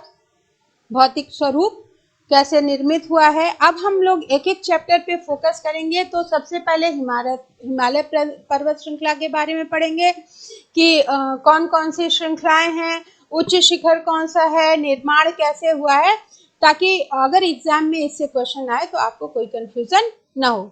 भौतिक स्वरूप कैसे निर्मित हुआ है। अब हम लोग एक एक चैप्टर पे फोकस करेंगे। तो सबसे पहले हिमालय पर्वत श्रृंखला के बारे में पढ़ेंगे कि कौन कौन सी श्रृंखलाएं हैं, उच्च शिखर कौन सा है, निर्माण कैसे हुआ है, ताकि अगर एग्जाम में इससे क्वेश्चन आए तो आपको कोई कंफ्यूजन ना हो।